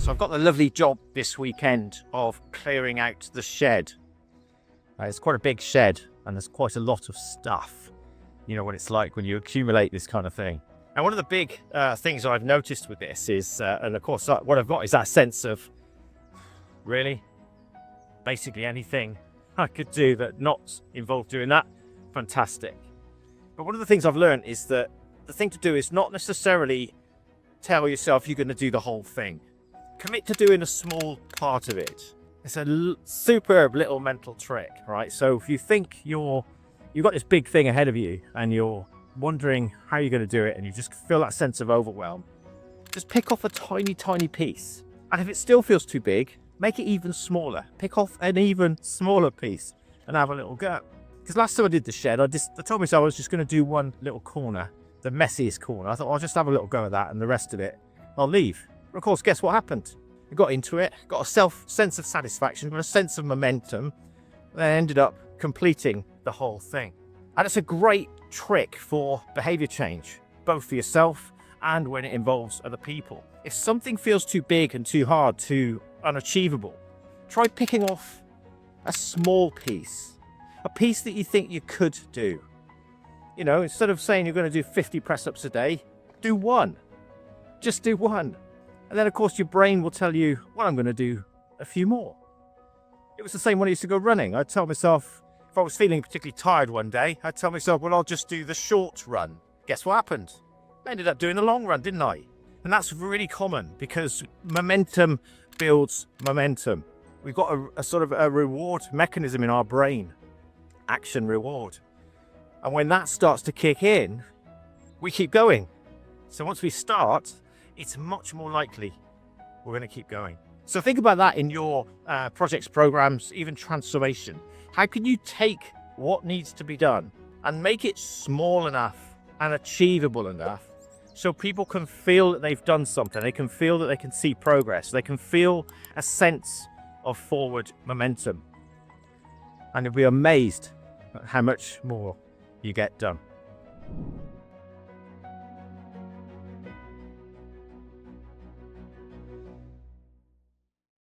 So I've got the lovely job this weekend of clearing out the shed. It's quite a big shed and there's quite a lot of stuff. You know what it's like when you accumulate this kind of thing. And one of the big things I've noticed with this is, and of course what I've got is that sense of, really? Basically anything I could do that not involve doing that, fantastic. But one of the things I've learned is that the thing to do is not necessarily tell yourself you're going to do the whole thing. Commit to doing a small part of it. It's a superb little mental trick, right? So if you think you've got this big thing ahead of you and you're wondering how you're going to do it and you just feel that sense of overwhelm, just pick off a tiny piece. And if it still feels too big, make it even smaller. Pick off an even smaller piece and have a little go. Because last time I did the shed, I told myself I was just going to do one little corner, the messiest corner. I thought, I'll just have a little go at that and the rest of it, I'll leave. But of course, guess what happened? I got into it, got a sense of satisfaction, got a sense of momentum, and then ended up completing the whole thing. And it's a great trick for behavior change, both for yourself and when it involves other people. If something feels too big and too hard, too unachievable, try picking off a small piece, a piece that you think you could do. You know, instead of saying you're going to do 50 press-ups a day, do one. Just do one. And then, of course, your brain will tell you, well, I'm going to do a few more. It was the same when I used to go running. I'd tell myself, if I was feeling particularly tired one day, I'd tell myself, well, I'll just do the short run. Guess what happened? I ended up doing the long run, didn't I? And that's really common because momentum builds momentum. We've got a sort of a reward mechanism in our brain, action reward. And when that starts to kick in, we keep going. So once we start, it's much more likely we're going to keep going. So think about that in your projects, programs, even transformation. How can you take what needs to be done and make it small enough and achievable enough so people can feel that they've done something, they can feel that they can see progress, they can feel a sense of forward momentum. And you'll be amazed at how much more you get done.